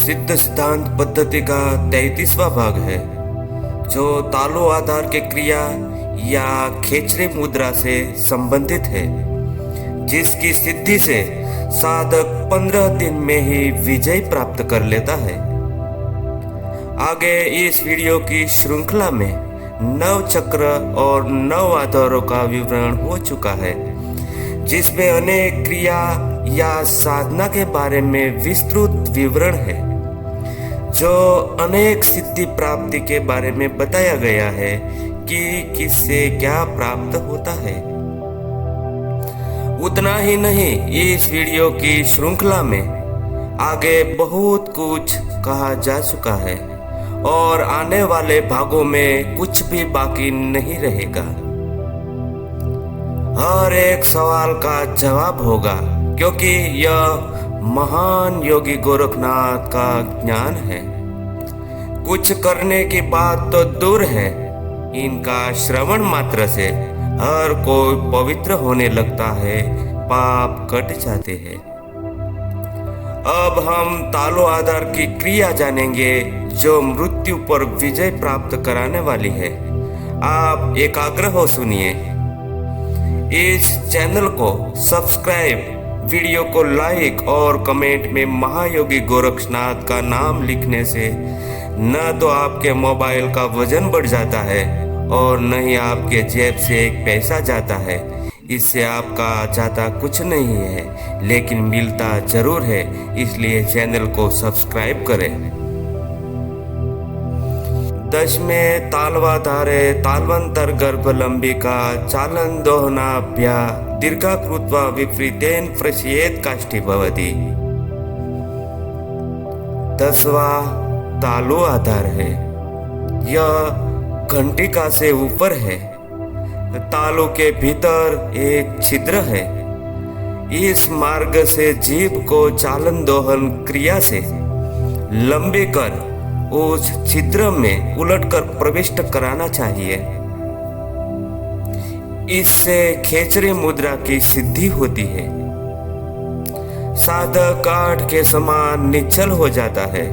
सिद्ध सिद्धांत पद्धति का 33वां भाग है, जो तालु आधार के क्रिया या खेचरी मुद्रा से संबंधित है, जिसकी सिद्धि से साधक 15 दिन में ही विजय प्राप्त कर लेता है। आगे इस वीडियो की श्रृंखला में 9 चक्र और 9 आधारों का विवरण हो चुका है, जिसमें अनेक क्रिया या साधना के बारे में विस्तृत विवरण है, जो अनेक सिद्धि प्राप्ति के बारे में बताया गया है कि किससे क्या प्राप्त होता है। उतना ही नहीं, इस वीडियो की श्रृंखला में आगे बहुत कुछ कहा जा चुका है और आने वाले भागों में कुछ भी बाकी नहीं रहेगा। हर एक सवाल का जवाब होगा, क्योंकि यह महान योगी गोरखनाथ का ज्ञान है। कुछ करने की बात तो दूर है, इनका श्रवण मात्र से हर कोई पवित्र होने लगता है, पाप कट जाते हैं। अब हम तालु आधार की क्रिया जानेंगे, जो मृत्यु पर विजय प्राप्त कराने वाली है। आप एकाग्र हो सुनिए। इस चैनल को सब्सक्राइब, वीडियो को लाइक और कमेंट में महायोगी गोरखनाथ का नाम लिखने से न तो आपके मोबाइल का वजन बढ़ जाता है और न ही आपके जेब से एक पैसा जाता है। इससे आपका जाता कुछ नहीं है, लेकिन मिलता जरूर है, इसलिए चैनल को सब्सक्राइब करें। 10 में तालवाधारे तालवंतर गर्भलंबिका चालन दोहनाभ्या दीर्घाकृत्वा विपरीतेन प्रसियेत काष्ठी भवति। 10वां तालु आधार है। यह घंटिका से ऊपर है। तालु के भीतर एक छिद्र है। इस मार्ग से जीव को चालन दोहन क्रिया से लंबे कर उस छिद्र में उलटकर प्रविष्ट कराना चाहिए। इससे खेचरी मुद्रा की सिद्धि होती है। साधक काठ के समान निश्चल हो जाता है।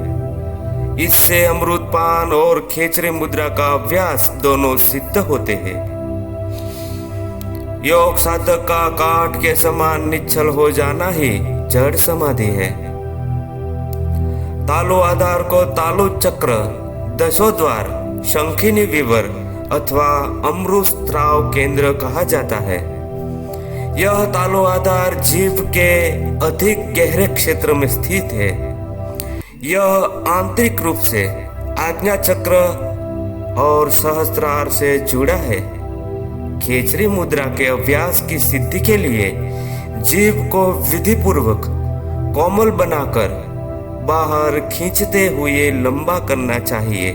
इससे अमृतपान और खेचरी मुद्रा का अभ्यास दोनों सिद्ध होते हैं। योग साधक का काठ के समान निश्चल हो जाना ही जड़ समाधि है। तालु आधार को तालु चक्र, दशोद्वार, शंखिनी विवर अथवा अमृत स्राव केंद्र कहा जाता है। यह तालु आधार जीव के अधिक गहरे क्षेत्र में स्थित है। यह आंतरिक रूप से आज्ञा चक्र और सहस्त्रार से जुड़ा है। खेचरी मुद्रा के अभ्यास की सिद्धि के लिए जीव को विधि पूर्वक कोमल बनाकर बाहर खींचते हुए लंबा करना चाहिए।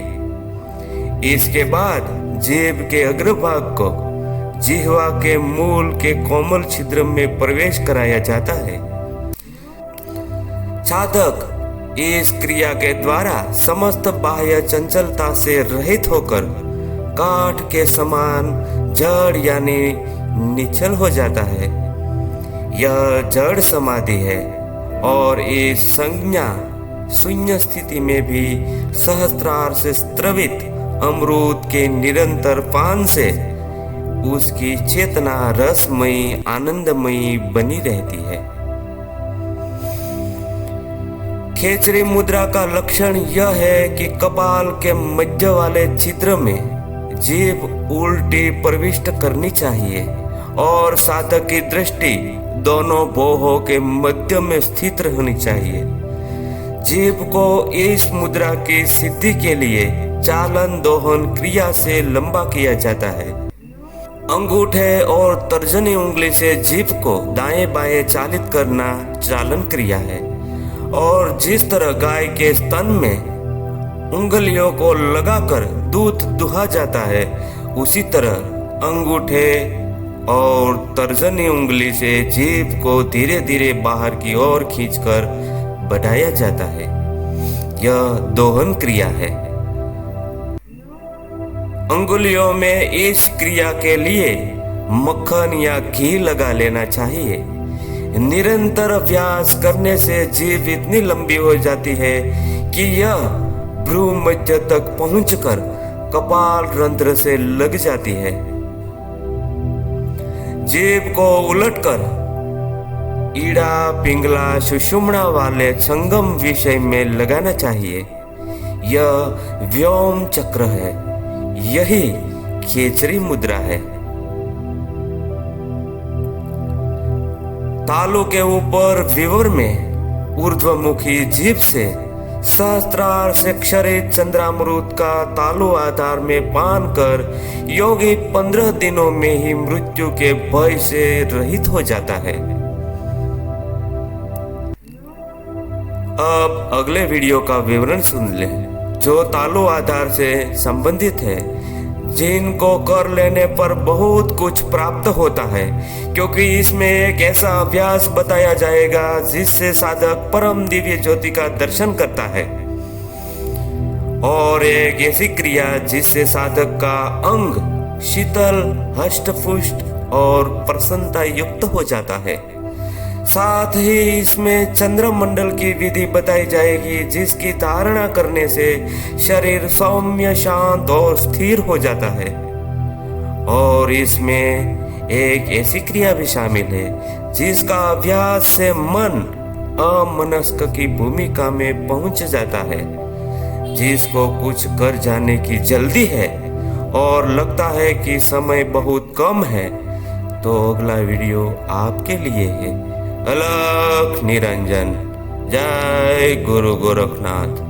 इसके बाद जीव के अग्रभाग को जिह्वा के मूल के कोमल छिद्र में प्रवेश कराया जाता है। साधक इस क्रिया के द्वारा समस्त बाह्य चंचलता से रहित होकर काठ के समान जड़ यानी निश्चल हो जाता है। यह जड़ समाधि है और इस संज्ञा शून्य स्थिति में भी सहस्त्रार से स्रवित अमृत के निरंतर पान से उसकी चेतना रसमयी आनंदमयी बनी रहती है। खेचरी मुद्रा का लक्षण यह है कि कपाल के मध्य वाले छिद्र में जीभ उल्टी प्रविष्ट करनी चाहिए और साधक की दृष्टि दोनों भौहों के मध्य में स्थित रहनी चाहिए। जीभ को इस मुद्रा की सिद्धि के लिए चालन दोहन क्रिया से लंबा किया जाता है। अंगूठे और तर्जनी उंगली से जीभ को दाएं बाएं चालित करना चालन क्रिया है, और जिस तरह गाय के स्तन में उंगलियों को लगाकर दूध दुहा जाता है, उसी तरह अंगूठे और तर्जनी उंगली से जीभ को धीरे धीरे बाहर की ओर खींचकर बढ़ाया जाता है। यह दोहन क्रिया है। अंगुलियों में इस क्रिया के लिए मक्खन या घी लगा लेना चाहिए। निरंतर अभ्यास करने से जीभ इतनी लंबी हो जाती है कि यह भ्रू मध्य तक पहुंचकर कपाल रंध्र से लग जाती है। जीभ को उलटकर ईड़ा पिंगला सुषुम्ना वाले संगम विषय में लगाना चाहिए। यह व्योम चक्र है, यही खेचरी मुद्रा है। तालु के ऊपर विवर में ऊर्ध्वमुखी जीभ से सहस्त्रार से क्षरित चंद्रामृत का तालु आधार में पान कर योगी 15 दिनों में ही मृत्यु के भय से रहित हो जाता है। अब अगले वीडियो का विवरण सुन लें जो तालु आधार से संबंधित है, जिनको कर लेने पर बहुत कुछ प्राप्त होता है, क्योंकि इसमें एक ऐसा अभ्यास बताया जाएगा जिससे साधक परम दिव्य ज्योति का दर्शन करता है, और एक ऐसी क्रिया जिससे साधक का अंग शीतल, हष्ट-पुष्ट और प्रसन्नता युक्त हो जाता है। साथ ही इसमें चंद्रमंडल की विधि बताई जाएगी जिसकी धारणा करने से शरीर सौम्य, शांत और स्थिर हो जाता है। और इसमें एक ऐसी क्रिया भी शामिल है जिसका अभ्यास से मन अमनस्क की भूमिका में पहुंच जाता है। जिसको कुछ कर जाने की जल्दी है और लगता है कि समय बहुत कम है, तो अगला वीडियो आपके लिए है। अलख निरंजन। जय गुरु गोरखनाथ।